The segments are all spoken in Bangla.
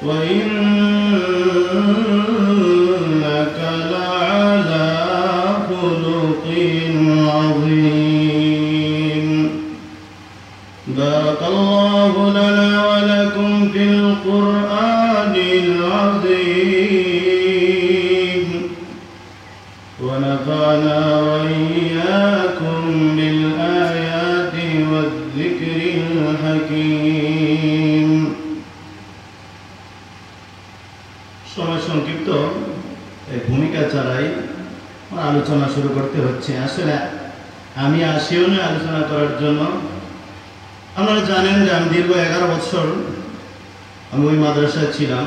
وإنك لعلى خلق عظيم. بارك الله لنا ولكم في القرآن العظيم ونفعنا وإياكم بالآيات والذكر الحكيم. সময় সংক্ষিপ্ত ভূমিকা ছাড়াই আলোচনা শুরু করতে হচ্ছে। আসলে আমি আসিও না আলোচনা করার জন্য। আপনারা জানেন যে আমি দীর্ঘ 11 বছর আমি ওই মাদ্রাসায় ছিলাম।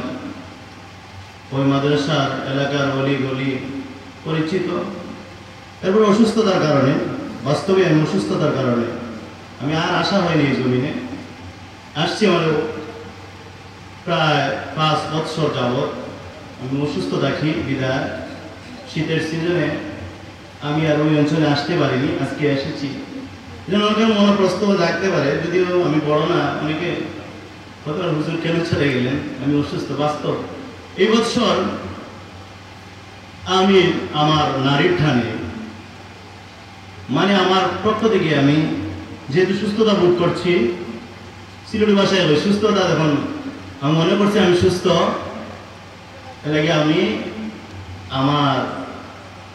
ওই মাদ্রাসার এলাকার অলি গলি পরিচিত। এরপর অসুস্থতার কারণে, বাস্তবে আমি অসুস্থতার কারণে আমি আর আসা হয়নি এই জমিনে। আসছি আমার প্রায় 5 বছর যাবৎ। আমি অসুস্থ থাকি বিদায় শীতের সিজনে আমি আর ওই অঞ্চলে আসতে পারিনি। আজকে এসেছি। যেন অনেকের মনোপ্রস্ত লাগতে পারে, যদিও আমি বড় না। অনেকে হয়তো হুজুর কেন ছেড়ে গেলেন, আমি অসুস্থ। বাস্তব এই বছর আমি আমার নারীর ঠানে, মানে আমার পক্ষ থেকে আমি যেহেতু সুস্থতা বোধ করছি, সিলেটি ভাষায় ওই সুস্থতা যখন আমি মনে করছি আমি সুস্থ, এলাকে আমি আমার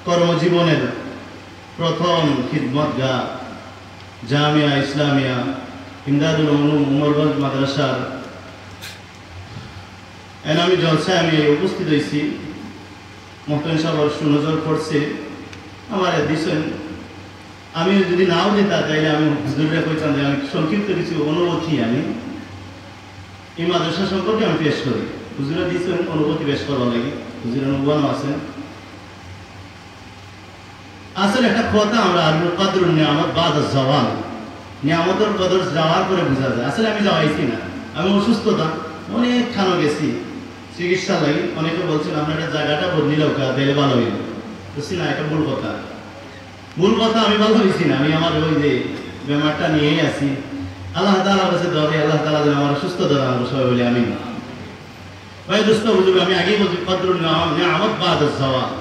কর্মজীবনের প্রথম খিদমত জামিয়া ইসলামিয়া ইমদাদুল উলুম উমরগঞ্জ মাদ্রাসার এনামি জলসায় আমি উপস্থিত হয়েছি। মোহতামিম সাহেব সুনজর করছে আমার দিচ্ছেন। আমি যদি নাও দিতা তাইলে আমি হুজুরে কইতাম যে আমি সংক্ষিপ্ত কিছু অনুভূতি আমি এই মাদ্রাসা সম্পর্কে আমি পেশ করি। হুজুরে দিচ্ছেন অনুভূতি পেশ করা লাগে, হুজুরের অনুবাদও আছেন। আসলে একটা কথা আমরা আল্লাহর কদর নিয়ামত বাদ জওয়াল, নিয়ামতের কদর যাওয়ার পরে বোঝা যায়। আসলে আমি যাওয়াইছি না, আমি অসুস্থতা অনেক খানো গেছি চিকিৎসা লাগে। অনেকে বলছেন আপনার একটা জায়গাটা বদলিলেও দিলে ভালো হইল। বুঝছি না, এটা ভুল কথা। ভুল কথা, আমি ভালো হয়েছি না। আমি আমার ওই যে বেমারটা নিয়েই আছি। আল্লাহ তাআলার কাছে দোয়া করি, আল্লাহ তাআলা যেন আমার সুস্থ দেন। আমরা সবাই বলি আমিন। ভাই দোস্ত বুঝবে, আমি আগেই বলছি কদরুল নিয়ামত বাদ জওয়াল।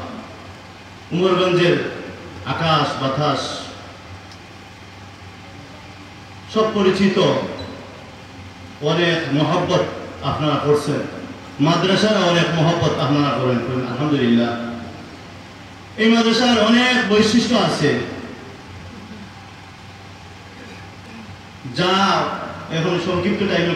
উমরগঞ্জের আকাশ বাতাস সব পরিচিত, অনেক মহব্বত আপনারা করছেন। মাদ্রাসার অনেক মহব্বত আপনারা করেন, আলহামদুলিল্লাহ। এই মাদ্রাসার অনেক বৈশিষ্ট্য আছে যা এখন সংক্ষিপ্ত টাইমে